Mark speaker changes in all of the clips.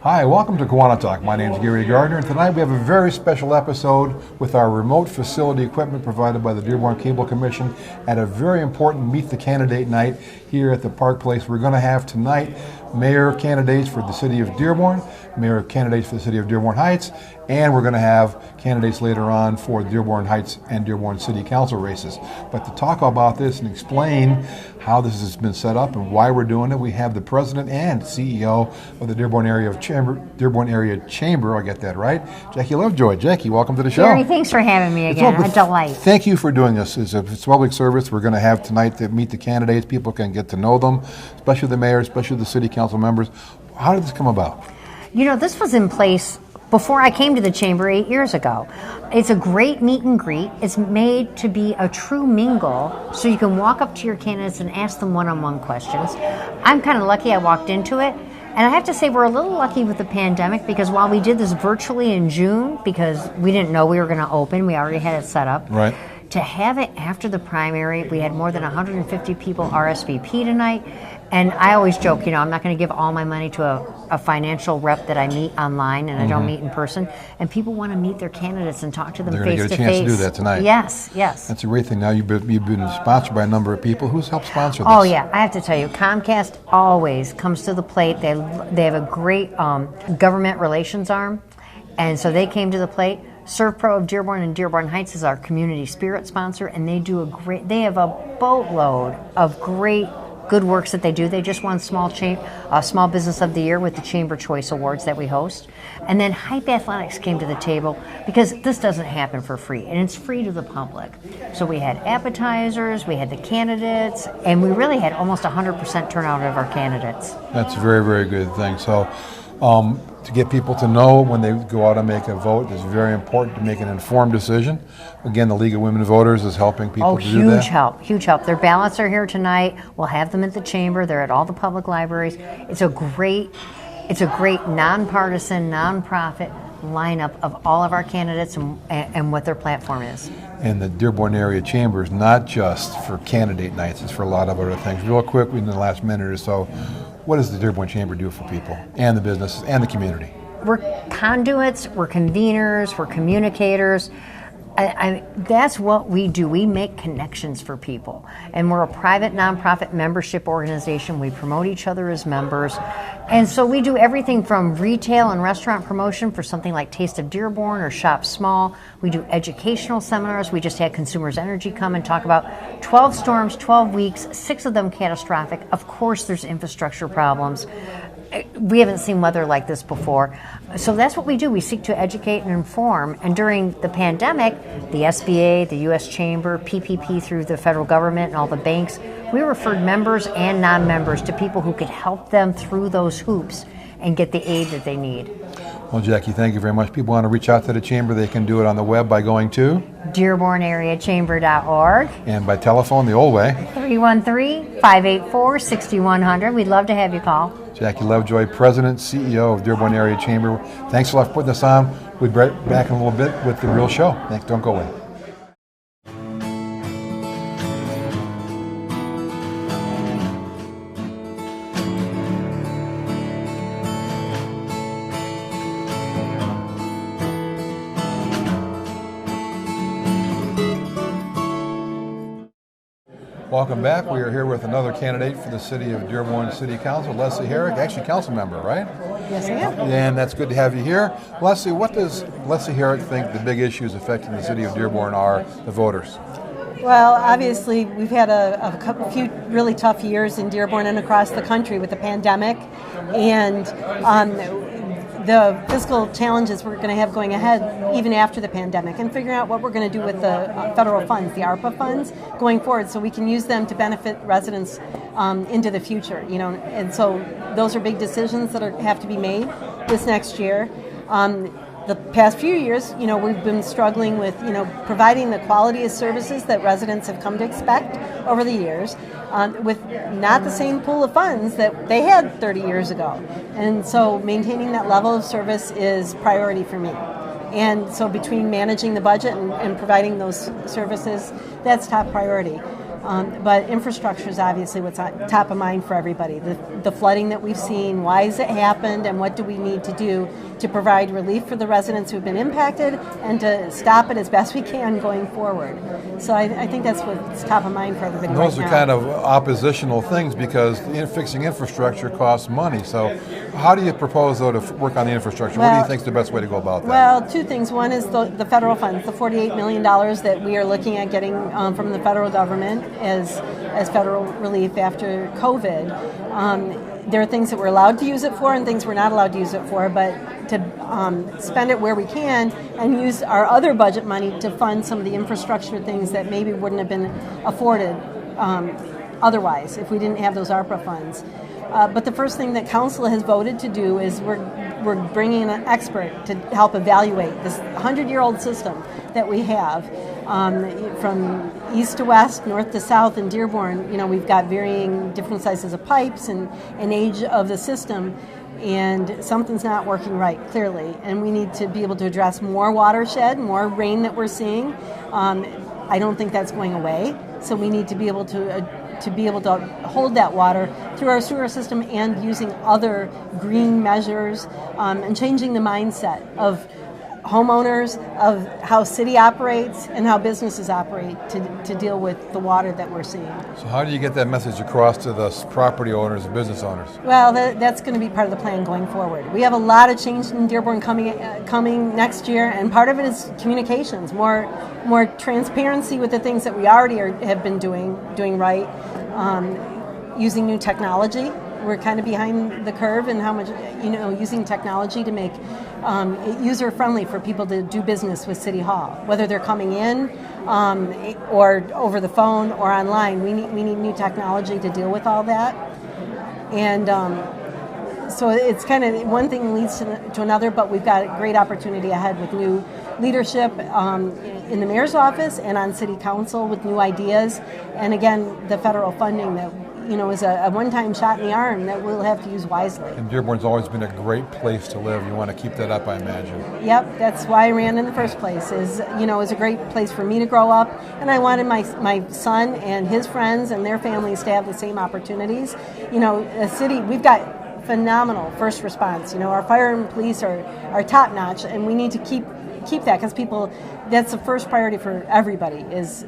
Speaker 1: Hi, welcome to KiwaniTalk. My name is Gary Gardner, and tonight we have a very special episode with our remote facility equipment provided by the Dearborn Cable Commission at a very important Meet the Candidate night here at the Park Place. We're going to have tonight mayor candidates for the city of Dearborn, mayor candidates for the city of Dearborn Heights, and we're going to have candidates later on for Dearborn Heights and Dearborn City Council races. But to talk about this and explain how this has been set up and why we're doing it, we have the president and CEO of the Dearborn Area Chamber, I get that right, Jackie Lovejoy. Jackie, welcome to the show.
Speaker 2: Gary, thanks for having me again. A delight.
Speaker 1: Thank you for doing this. It's a public service. We're going to have tonight to meet the candidates. People can get to know them, especially the mayor, especially the city council members. How did this come about?
Speaker 2: You know, this was in place before I came to the chamber 8 years ago. It's a great meet and greet. It's made to be a true mingle, so you can walk up to your candidates and ask them one-on-one questions. I'm kind of lucky I walked into it. And I have to say we're a little lucky with the pandemic, because while we did this virtually in June, because we didn't know we were going to open, we already had it set up.
Speaker 1: Right.
Speaker 2: To have it after the primary, we had more than 150 people RSVP tonight. And I always joke, you know, I'm not going to give all my money to a financial rep that I meet online and I don't meet in person. And people want to meet their candidates and talk to them face to face.
Speaker 1: They're going to get a chance to do that tonight.
Speaker 2: Yes, yes.
Speaker 1: That's a great thing. Now you've been sponsored by a number of people. Who's helped sponsor this?
Speaker 2: Oh yeah, I have to tell you, Comcast always comes to the plate. They have a great government relations arm, and so they came to the plate. ServPro of Dearborn and Dearborn Heights is our community spirit sponsor, and they have a boatload of great good works that they do. They just won Small Business of the Year with the Chamber Choice Awards that we host. And then Hype Athletics came to the table, because this doesn't happen for free, and it's free to the public. So we had appetizers, we had the candidates, and we really had almost 100% turnout of our candidates.
Speaker 1: That's a very, very good thing. So to get people to know when they go out and make a vote, it's very important to make an informed decision. Again, the League of Women Voters is helping people to do that.
Speaker 2: Huge help. Their ballots are here tonight. We'll have them at the chamber. They're at all the public libraries. It's a great nonpartisan, nonprofit lineup of all of our candidates and what their platform is.
Speaker 1: And the Dearborn Area Chamber is not just for candidate nights, it's for a lot of other things. Real quick, in the last minute or so, what does the Dearborn Chamber do for people and the businesses and the community?
Speaker 2: We're conduits, we're conveners, we're communicators. That's what we do. We make connections for people. And we're a private nonprofit membership organization. We promote each other as members. And so we do everything from retail and restaurant promotion for something like Taste of Dearborn or Shop Small. We do educational seminars. We just had Consumers Energy come and talk about 12 storms, 12 weeks, 6 of them catastrophic. Of course there's infrastructure problems. We haven't seen weather like this before. So that's what we do. We seek to educate and inform. And during the pandemic, the SBA, the U.S. Chamber, PPP through the federal government and all the banks, we referred members and non-members to people who could help them through those hoops and get the aid that they need.
Speaker 1: Well, Jackie, thank you very much. People want to reach out to the chamber, they can do it on the web by going to
Speaker 2: DearbornAreaChamber.org.
Speaker 1: And by telephone, the old way.
Speaker 2: 313-584-6100. We'd love to have you call.
Speaker 1: Jackie Lovejoy, President, CEO of Dearborn Area Chamber. Thanks a lot for putting this on. We'll be right back in a little bit with the real show. Thanks. Don't go away. Welcome back. We are here with another candidate for the city of Dearborn City Council, Leslie Herrick, actually council member, right?
Speaker 2: Yes, I am.
Speaker 1: And that's good to have you here. Leslie, what does Leslie Herrick think the big issues affecting the city of Dearborn are, the voters?
Speaker 3: Well, obviously, we've had a few really tough years in Dearborn and across the country with the pandemic, and the fiscal challenges we're going to have going ahead even after the pandemic, and figuring out what we're going to do with the federal funds, the ARPA funds, going forward, so we can use them to benefit residents into the future. You know, and so those are big decisions that have to be made this next year. The past few years, you know, we've been struggling with, you know, providing the quality of services that residents have come to expect over the years, with not the same pool of funds that they had 30 years ago. And so maintaining that level of service is priority for me. And so between managing the budget and providing those services, that's top priority. But infrastructure is obviously what's on top of mind for everybody. The flooding that we've seen, why has it happened, and what do we need to do to provide relief for the residents who've been impacted and to stop it as best we can going forward. So I think that's what's top of mind for everybody right now.
Speaker 1: Those are kind of oppositional things because fixing infrastructure costs money. So how do you propose, though, to work on the infrastructure? What do you think is the best way to go about that?
Speaker 3: Well, two things. One is the federal funds, the $48 million that we are looking at getting from the federal government as federal relief after COVID. There are things that we're allowed to use it for and things we're not allowed to use it for, but to spend it where we can and use our other budget money to fund some of the infrastructure things that maybe wouldn't have been afforded otherwise if we didn't have those ARPA funds. But the first thing that council has voted to do is we're bringing in an expert to help evaluate this 100-year-old system that we have from east to west, north to south in Dearborn. You know, we've got varying different sizes of pipes and age of the system, and something's not working right, clearly. And we need to be able to address more watershed, more rain that we're seeing. I don't think that's going away, so we need to be able to hold that water through our sewer system and using other green measures and changing the mindset of homeowners, of how city operates and how businesses operate to deal with the water that we're seeing.
Speaker 1: So how do you get that message across to the property owners and business owners?
Speaker 3: Well, that's going to be part of the plan going forward. We have a lot of change in Dearborn coming next year, and part of it is communications, more transparency with the things that we already have been doing right, using new technology. We're kind of behind the curve in how much, using technology to make it user-friendly for people to do business with City Hall, whether they're coming in or over the phone or online. We need new technology to deal with all that. And so it's kind of one thing leads to another, but we've got a great opportunity ahead with new leadership in the mayor's office and on city council with new ideas. And again, the federal funding that is a one-time shot in the arm that we'll have to use wisely.
Speaker 1: And Dearborn's always been a great place to live. You want to keep that up, I imagine.
Speaker 3: Yep, that's why I ran in the first place. It was a great place for me to grow up, and I wanted my son and his friends and their families to have the same opportunities. A city, we've got phenomenal first response. Our fire and police are top-notch, and we need to keep that because that's the first priority for everybody is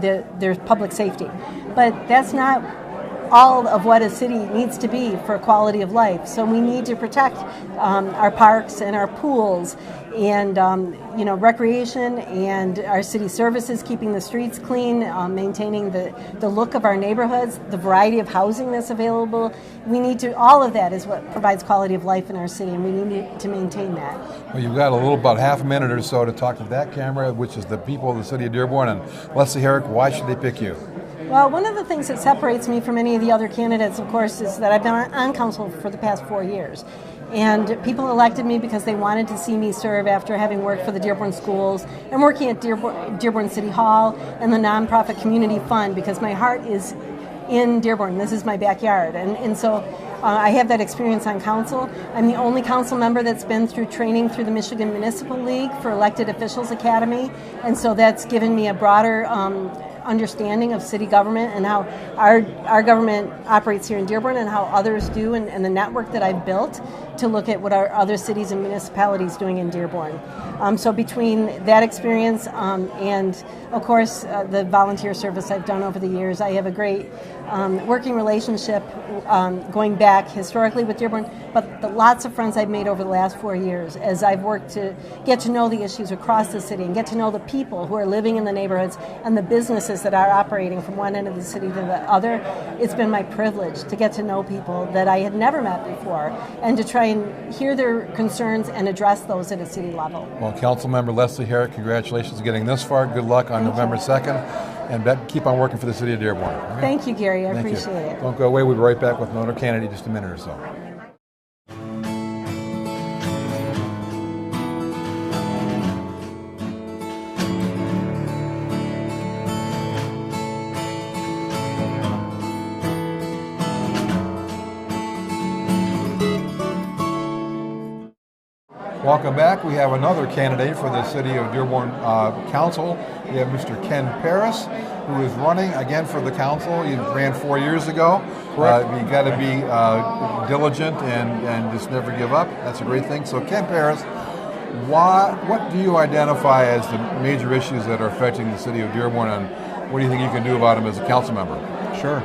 Speaker 3: their public safety. But that's not all of what a city needs to be for quality of life. So we need to protect our parks and our pools and recreation and our city services, keeping the streets clean, maintaining the look of our neighborhoods, the variety of housing that's available. All of that is what provides quality of life in our city, and we need to maintain that.
Speaker 1: Well, you've got about half a minute or so to talk to that camera, which is the people of the city of Dearborn. And Leslie Herrick, why should they pick you?
Speaker 3: Well, one of the things that separates me from any of the other candidates, of course, is that I've been on council for the past 4 years. And people elected me because they wanted to see me serve after having worked for the Dearborn schools and working at Dearborn City Hall and the nonprofit community fund, because my heart is in Dearborn. This is my backyard. And so I have that experience on council. I'm the only council member that's been through training through the Michigan Municipal League for Elected Officials Academy. And so that's given me a broader understanding of city government and how our government operates here in Dearborn and how others do, and the network that I've built to look at what our other cities and municipalities doing in Dearborn. So between that experience and, of course, the volunteer service I've done over the years, I have a great working relationship going back historically with Dearborn, but the lots of friends I've made over the last 4 years as I've worked to get to know the issues across the city and get to know the people who are living in the neighborhoods and the businesses that are operating from one end of the city to the other. It's been my privilege to get to know people that I had never met before and to try and hear their concerns and address those at a city level.
Speaker 1: Well, Councilmember Leslie Herrick, congratulations on getting this far. Good luck on November 2nd. And keep on working for the city of Dearborn. Okay?
Speaker 3: Thank you, Gary. I
Speaker 1: Thank
Speaker 3: appreciate
Speaker 1: you.
Speaker 3: it.
Speaker 1: Don't go away. We'll be right back with another candidate in just a minute or so. Welcome back. We have another candidate for the City of Dearborn Council. We have Mr. Ken Paris, who is running again for the council. He ran 4 years ago. You got to be diligent and just never give up. That's a great thing. So Ken Paris, what do you identify as the major issues that are affecting the City of Dearborn, and what do you think you can do about them as a council member?
Speaker 4: Sure.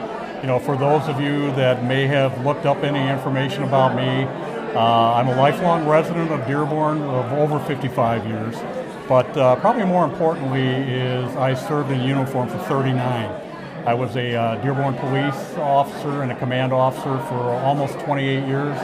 Speaker 4: For those of you that may have looked up any information about me, I'm a lifelong resident of Dearborn of over 55 years, but probably more importantly is I served in uniform for 39. I was a Dearborn police officer and a command officer for almost 28 years,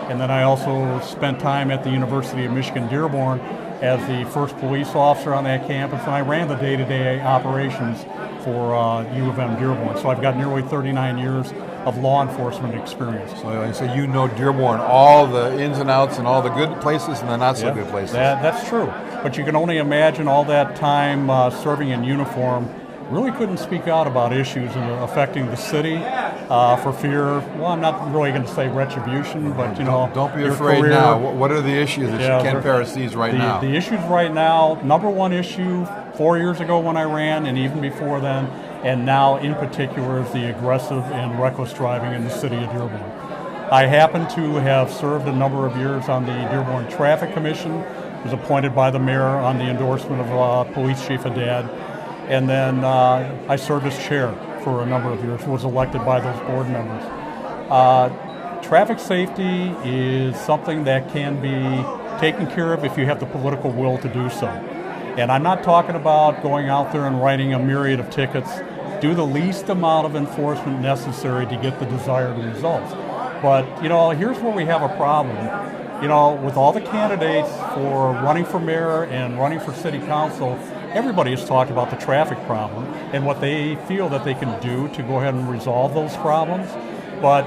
Speaker 4: and then I also spent time at the University of Michigan Dearborn as the first police officer on that campus, and I ran the day-to-day operations for U of M Dearborn. So I've got nearly 39 years of law enforcement experience.
Speaker 1: So you know Dearborn, all the ins and outs and all the good places and the not so good places.
Speaker 4: That's true. But you can only imagine all that time serving in uniform. Really couldn't speak out about issues affecting the city for fear, well, I'm not really going to say retribution, but
Speaker 1: Don't be afraid
Speaker 4: career,
Speaker 1: now. What are the issues that Ken Paris sees right now?
Speaker 4: The issues right now, number one issue 4 years ago when I ran, and even before then, and now in particular, is the aggressive and reckless driving in the city of Dearborn. I happen to have served a number of years on the Dearborn Traffic Commission, was appointed by the mayor on the endorsement of Police Chief Haddad, and then I served as chair for a number of years, was elected by those board members. Traffic safety is something that can be taken care of if you have the political will to do so. And I'm not talking about going out there and writing a myriad of tickets. Do the least amount of enforcement necessary to get the desired results. But, here's where we have a problem. With all the candidates for running for mayor and running for city council, everybody has talked about the traffic problem and what they feel that they can do to go ahead and resolve those problems. But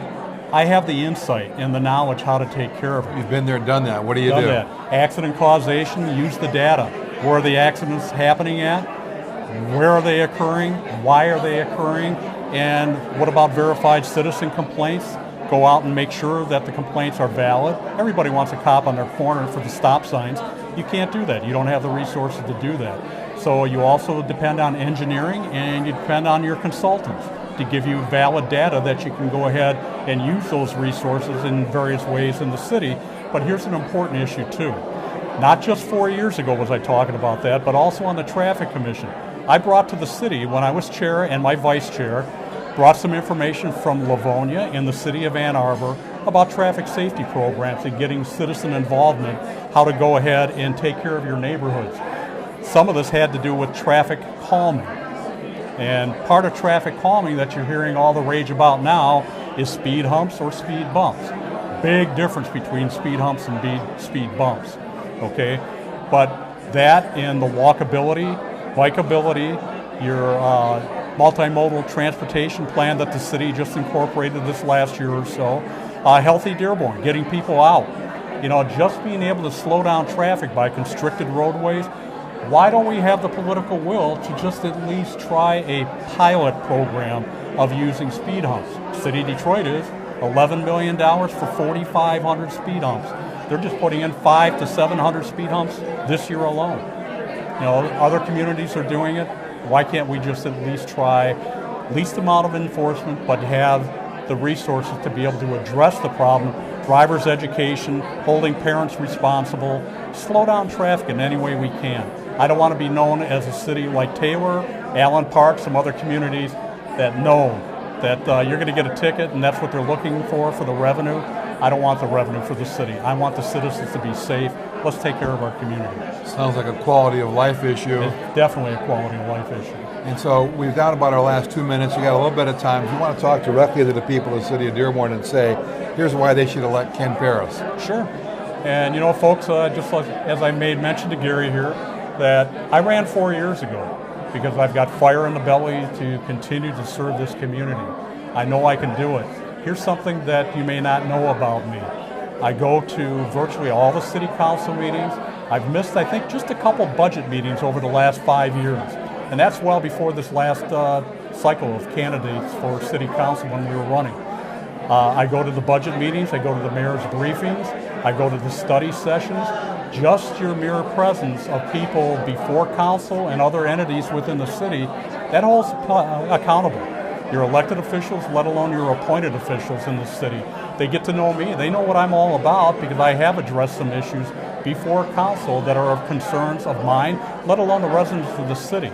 Speaker 4: I have the insight and the knowledge how to take care of it.
Speaker 1: You've been there, done that. What do you do?
Speaker 4: That. Accident causation, use the data. Where are the accidents happening at? Where are they occurring? Why are they occurring? And what about verified citizen complaints? Go out and make sure that the complaints are valid. Everybody wants a cop on their corner for the stop signs. You can't do that. You don't have the resources to do that. So you also depend on engineering, and you depend on your consultants to give you valid data that you can go ahead and use those resources in various ways in the city. But here's an important issue too. Not just 4 years ago was I talking about that, but also on the Traffic Commission. I brought to the city, when I was chair and my vice chair, brought some information from Livonia in the city of Ann Arbor about traffic safety programs and getting citizen involvement, how to go ahead and take care of your neighborhoods. Some of this had to do with traffic calming. And part of traffic calming that you're hearing all the rage about now is speed humps or speed bumps. Big difference between speed humps and speed bumps. Okay, but that and the walkability, bikeability, your multimodal transportation plan that the city just incorporated this last year or so, healthy Dearborn, getting people out, just being able to slow down traffic by constricted roadways. Why don't we have the political will to just at least try a pilot program of using speed humps? City of Detroit is $11 million for 4,500 speed humps. They're just putting in 500 to 700 speed humps this year alone. Other communities are doing it. Why can't we just at least try least amount of enforcement, but have the resources to be able to address the problem? Driver's education, holding parents responsible, slow down traffic in any way we can. I don't want to be known as a city like Taylor, Allen Park, some other communities that know that you're going to get a ticket and that's what they're looking for the revenue. I don't want the revenue for the city. I want the citizens to be safe. Let's take care of our community.
Speaker 1: Sounds like a quality of life issue.
Speaker 4: It's definitely a quality of life issue.
Speaker 1: And so we've got about our last 2 minutes. You got a little bit of time. If you want to talk directly to the people of the city of Dearborn and say, here's why they should elect Ken Paris.
Speaker 4: Sure. And folks, just like as I made mention to Gary here, that I ran 4 years ago because I've got fire in the belly to continue to serve this community. I know I can do it. Here's something that you may not know about me. I go to virtually all the city council meetings. I've missed, I think, just a couple budget meetings over the last 5 years. And that's well before this last cycle of candidates for city council when we were running. I go to the budget meetings, I go to the mayor's briefings, I go to the study sessions. just your mere presence of people before council and other entities within the city, that holds accountable. Your elected officials, let alone your appointed officials in the city. They get to know me. They know what I'm all about because I have addressed some issues before council that are of concerns of mine, let alone the residents of the city.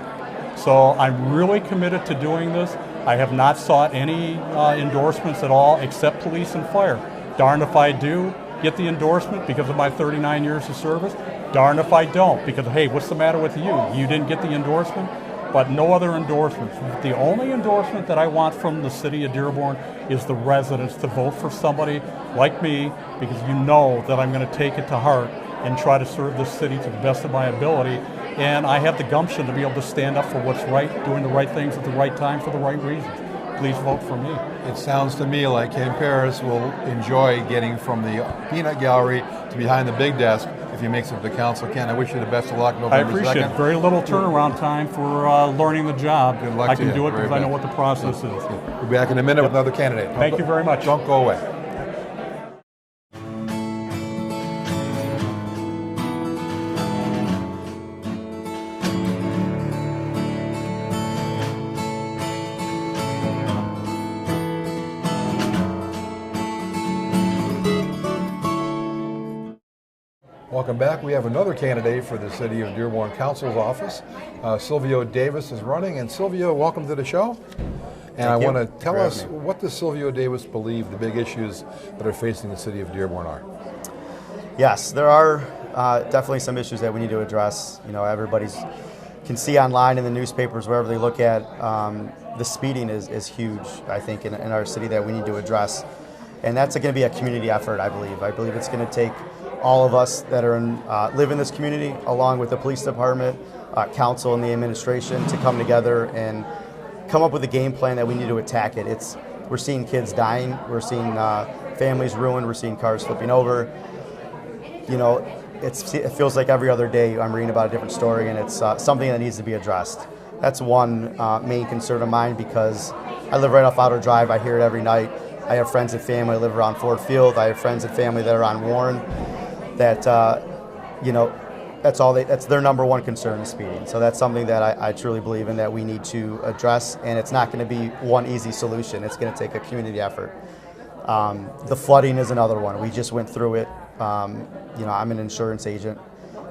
Speaker 4: So I'm really committed to doing this. I have not sought any endorsements at all except police and fire. Darned if I do get the endorsement because of my 39 years of service. Darned if I don't because, hey, what's the matter with you? You didn't get the endorsement? But no other endorsements. The only endorsement that I want from the city of Dearborn is the residents to vote for somebody like me because you know that I'm going to take it to heart and try to serve this city to the best of my ability. And I have the gumption to be able to stand up for what's right, doing the right things at the right time for the right reasons. Please vote for me.
Speaker 1: It sounds to me like Ken Paris will enjoy getting from the peanut gallery to behind the big desk if he makes it to council. Ken, I wish you the best of luck November 2nd.
Speaker 4: I appreciate it. Very little turnaround time for learning the job.
Speaker 1: Good luck
Speaker 4: I
Speaker 1: to
Speaker 4: can
Speaker 1: you.
Speaker 4: do it
Speaker 1: Very
Speaker 4: because I know
Speaker 1: good.
Speaker 4: what the process is.
Speaker 1: We'll be back in a minute with another candidate.
Speaker 4: Thank you very much.
Speaker 1: Don't go away. Welcome back. We have another candidate for the City of Dearborn Council's office. Silvia Davis is running. And Silvia, welcome to the show. And I want to tell us, what does Silvia Davis believe the big issues that are facing the City of Dearborn are?
Speaker 5: Yes, there are definitely some issues that we need to address. You know, everybody's can see online in the newspapers, wherever they look at, the speeding is huge, I think, in our city that we need to address. And that's going to be a community effort, I believe. I believe it's going to take all of us that are live in this community, along with the police department, council, and the administration, to come together and come up with a game plan that we need to attack it. We're seeing kids dying, we're seeing families ruined, we're seeing cars flipping over. You know, it feels like every other day I'm reading about a different story, and it's something that needs to be addressed. That's one main concern of mine because I live right off Outer Drive. I hear it every night. I have friends and family. I live around Ford Field. I have friends and family that are on Warren. That you know, that's their number one concern is speeding. So that's something that I truly believe in, that we need to address, and it's not going to be one easy solution. It's going to take a community effort. The flooding is another one. We just went through it. You know, I'm an insurance agent,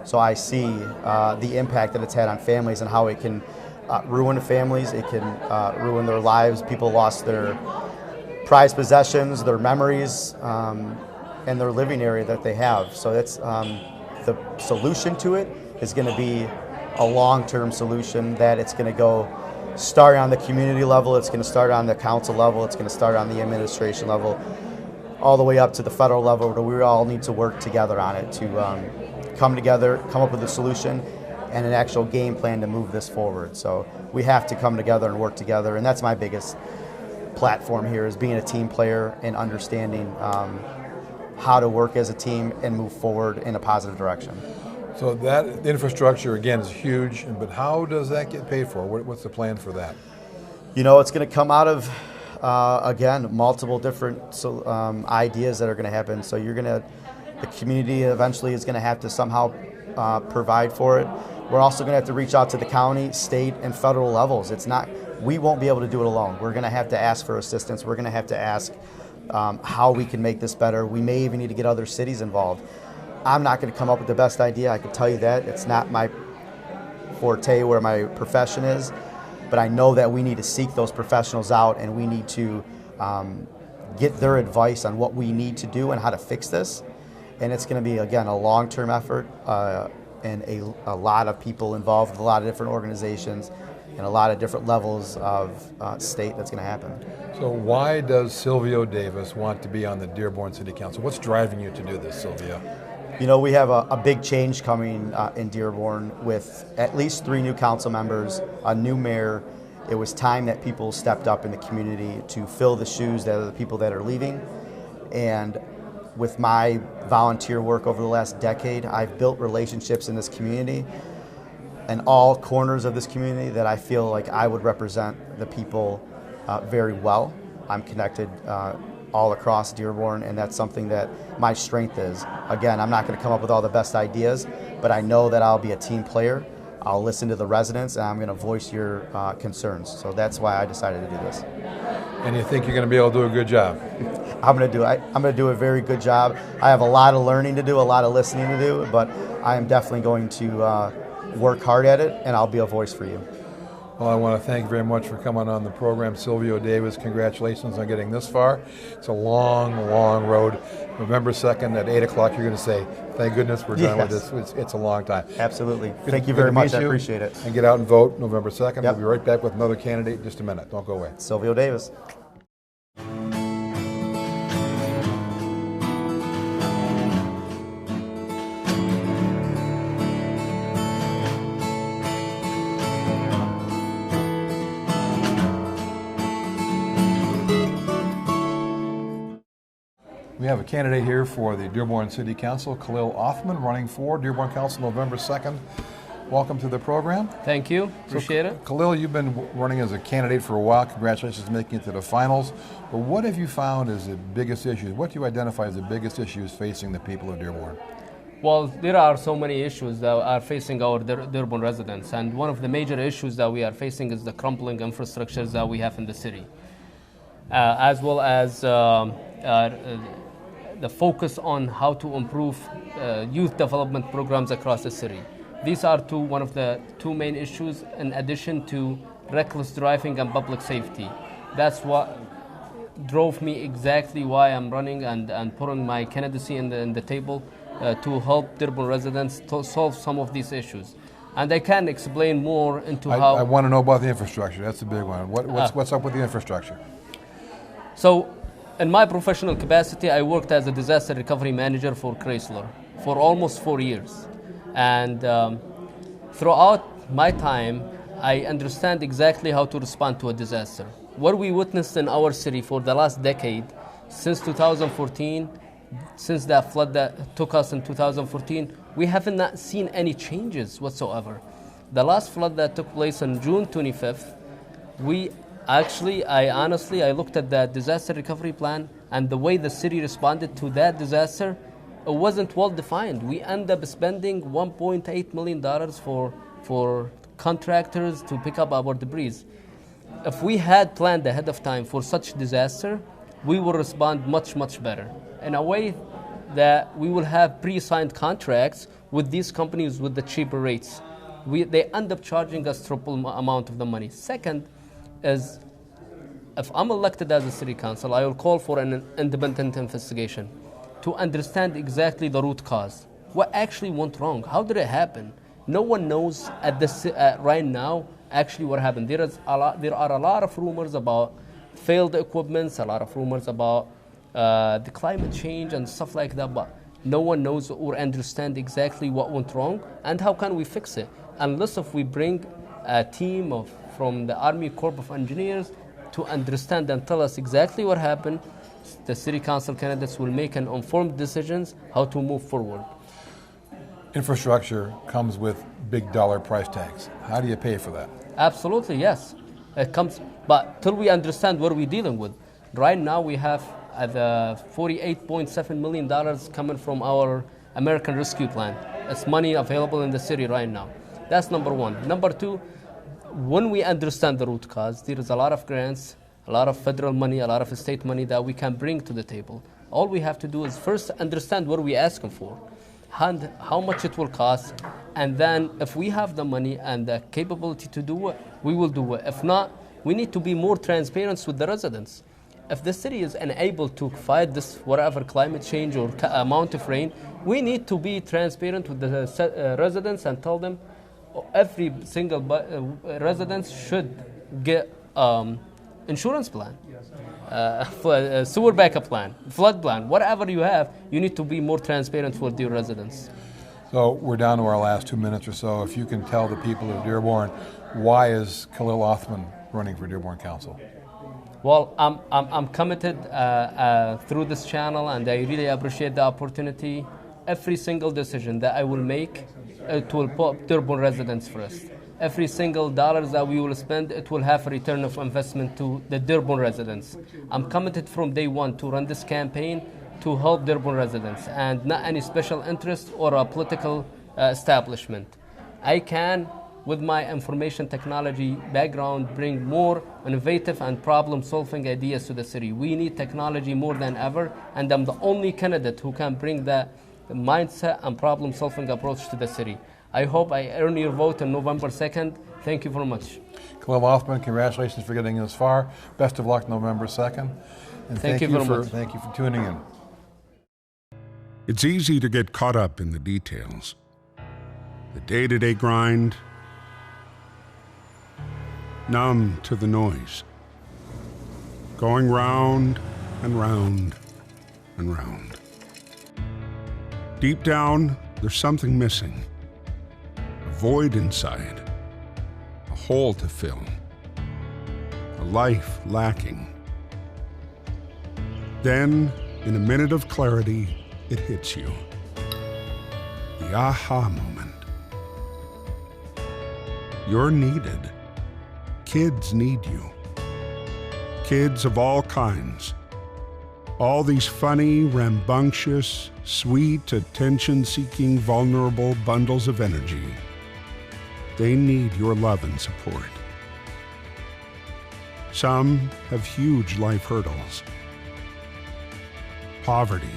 Speaker 5: so I see the impact that it's had on families and how it can ruin families. It can ruin their lives. People lost their prized possessions, their memories, and their living area that they have. So that's the solution to it is going to be a long-term solution, that it's going to go start on the community level, it's going to start on the council level, it's going to start on the administration level, all the way up to the federal level, where we all need to work together on it to come together, come up with a solution and an actual game plan to move this forward. So we have to come together and work together, and that's my biggest platform here, is being a team player and understanding how to work as a team and move forward in a positive direction.
Speaker 1: So that infrastructure, again, is huge, but how does that get paid for? What's the plan for that?
Speaker 5: You know, it's going to come out of, again, multiple different ideas that are going to happen. So the community eventually is going to have to somehow provide for it. We're also going to have to reach out to the county, state, and federal levels. We won't be able to do it alone. We're going to have to ask for assistance. We're going to have to ask how we can make this better. We may even need to get other cities involved. I'm not going to come up with the best idea, I can tell you that. It's not my forte where my profession is, but I know that we need to seek those professionals out, and we need to get their advice on what we need to do and how to fix this. And it's going to be, again, a long-term effort and a lot of people involved, a lot of different organizations, and a lot of different levels of state that's going to happen.
Speaker 1: So why does Silvia Davis want to be on the Dearborn City Council? What's driving you to do this, Silvia?
Speaker 5: You know, we have a big change coming in Dearborn with at least 3 new council members, a new mayor. It was time that people stepped up in the community to fill the shoes that are the people that are leaving. And with my volunteer work over the last decade, I've built relationships in this community and all corners of this community that I feel like I would represent the people very well. I'm connected all across Dearborn, and that's something that my strength is. Again, I'm not going to come up with all the best ideas, but I know that I'll be a team player. I'll listen to the residents, and I'm going to voice your concerns. So that's why I decided to do this.
Speaker 1: And you think you're going to be able to do a good job?
Speaker 5: I'm going to do a very good job. I have a lot of learning to do, a lot of listening to do, but I am definitely going to work hard at it, and I'll be a voice for you.
Speaker 1: Well, I want to thank you very much for coming on the program. Silvia Davis, congratulations on getting this far. It's a long, long road. November 2nd at 8 o'clock, you're going to say, thank goodness we're done with this. It's a long time.
Speaker 5: Absolutely. Thank you very much. I appreciate it.
Speaker 1: And get out and vote November 2nd.
Speaker 5: Yep.
Speaker 1: We'll be right back with another candidate in just a minute. Don't go away.
Speaker 5: Silvia Davis.
Speaker 1: We have a candidate here for the Dearborn City Council, Khalil Othman, running for Dearborn Council November 2nd. Welcome to the program.
Speaker 6: Thank you. Appreciate it.
Speaker 1: Khalil, you've been running as a candidate for a while. Congratulations on making it to the finals. But what have you found as the biggest issues? What do you identify as the biggest issues facing the people of Dearborn?
Speaker 6: Well, there are so many issues that are facing our Dearborn residents, and one of the major issues that we are facing is the crumbling infrastructures that we have in the city, as well as the focus on how to improve youth development programs across the city. These are one of the two main issues, in addition to reckless driving and public safety. That's what drove me exactly why I'm running and putting my candidacy in the table to help Dearborn residents to solve some of these issues. And I can explain more into how...
Speaker 1: I want to know about the infrastructure. That's the big one. What's up with the infrastructure?
Speaker 6: So, in my professional capacity, I worked as a disaster recovery manager for Chrysler for almost 4 years. And throughout my time, I understand exactly how to respond to a disaster. What we witnessed in our city for the last decade, since 2014, since that flood that took us in 2014, we haven't not seen any changes whatsoever. The last flood that took place on June 25th, I looked at the disaster recovery plan, and the way the city responded to that disaster, it wasn't well defined. We ended up spending $1.8 million for contractors to pick up our debris. If we had planned ahead of time for such disaster, we will respond much, much better. In a way that we will have pre-signed contracts with these companies with the cheaper rates. They end up charging us triple amount of the money. Second is, if I'm elected as a city council, I will call for an independent investigation to understand exactly the root cause. What actually went wrong? How did it happen? No one knows right now actually what happened. There are a lot of rumors about failed equipments, a lot of rumors about the climate change and stuff like that, but no one knows or understands exactly what went wrong and how can we fix it, unless if we bring a team from the Army Corps of Engineers to understand and tell us exactly what happened. The city council candidates will make an informed decisions how to move forward.
Speaker 1: Infrastructure comes with big dollar price tags. How do you pay for that?
Speaker 6: Absolutely, yes. It comes, but till we understand what we're dealing with. Right now we have the $48.7 million coming from our American Rescue Plan. It's money available in the city right now. That's number one. Number two, when we understand the root cause, there is a lot of grants, a lot of federal money, a lot of state money that we can bring to the table. All we have to do is first understand what we're asking for, and how much it will cost, and then if we have the money and the capability to do it, we will do it. If not, we need to be more transparent with the residents. If the city is unable to fight this whatever climate change or amount of rain, we need to be transparent with the residents and tell them every single resident should get insurance plan, sewer backup plan, flood plan, whatever you have, you need to be more transparent with your residents.
Speaker 1: So we're down to our last 2 minutes or so. If you can tell the people of Dearborn, why is Khalil Othman running for Dearborn Council?
Speaker 6: Well, I'm committed through this channel, and I really appreciate the opportunity. Every single decision that I will make, it will put Dearborn residents first. every single dollar that we will spend, it will have a return of investment to the Dearborn residents. I'm committed from day one to run this campaign to help Dearborn residents and not any special interest or a political establishment. I can, with my information technology background, bring more innovative and problem-solving ideas to the city. We need technology more than ever, and I'm the only candidate who can bring that mindset and problem-solving approach to the city. I hope I earn your vote on November 2nd. Thank you very much.
Speaker 1: Khalil Othman, congratulations for getting this far. Best of luck November 2nd. And
Speaker 6: Thank you very much.
Speaker 1: Thank you for tuning in.
Speaker 7: It's easy to get caught up in the details. The day-to-day grind, numb to the noise, going round and round and round. Deep down, there's something missing, a void inside, a hole to fill, a life lacking. Then, in a minute of clarity, it hits you. The aha moment. You're needed. Kids need you. Kids of all kinds. All these funny, rambunctious, sweet, attention-seeking, vulnerable bundles of energy. They need your love and support. Some have huge life hurdles. Poverty,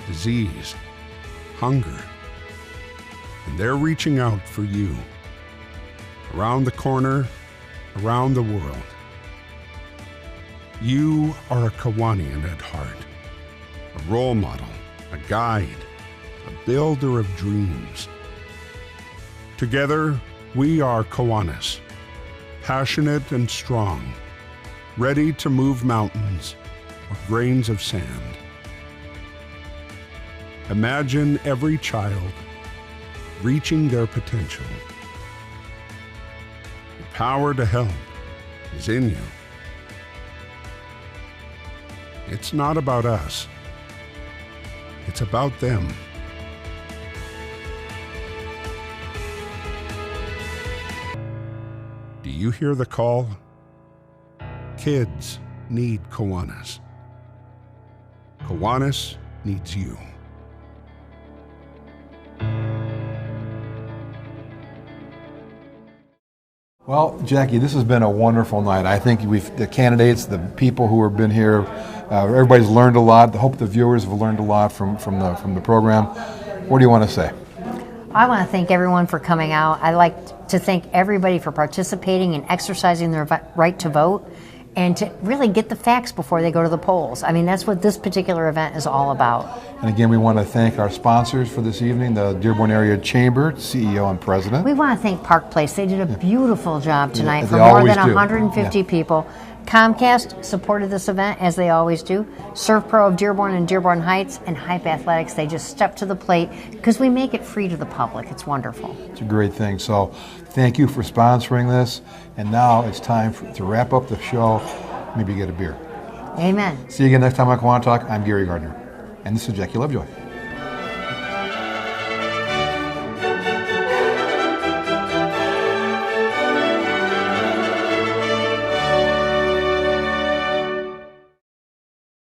Speaker 7: disease, hunger. And they're reaching out for you. Around the corner, around the world. You are a Kiwanian at heart, a role model, a guide, a builder of dreams. Together, we are Kiwanis, passionate and strong, ready to move mountains or grains of sand. Imagine every child reaching their potential. The power to help is in you. It's not about us. It's about them. Do you hear the call? Kids need Kiwanis. Kiwanis needs you.
Speaker 1: Well, Jackie, this has been a wonderful night. I think the candidates, the people who have been here, everybody's learned a lot. I hope the viewers have learned a lot from the program. What do you want to say?
Speaker 2: I want to thank everyone for coming out. I'd like to thank everybody for participating and exercising their right to vote and to really get the facts before they go to the polls. I mean, that's what this particular event is all about.
Speaker 1: And again, we want to thank our sponsors for this evening, the Dearborn Area Chamber, CEO and President.
Speaker 2: We want to thank Park Place. They did a beautiful job tonight
Speaker 1: They
Speaker 2: for more
Speaker 1: always
Speaker 2: than
Speaker 1: do.
Speaker 2: 150 people. Comcast supported this event, as they always do. ServPro of Dearborn and Dearborn Heights, and Hype Athletics, they just stepped to the plate because we make it free to the public. It's wonderful.
Speaker 1: It's a great thing. So thank you for sponsoring this. And now it's time to wrap up the show, maybe get a beer.
Speaker 2: Amen.
Speaker 1: See you again next time on KiwaniTalk. I'm Gary Gardner. And this is Jackie Lovejoy.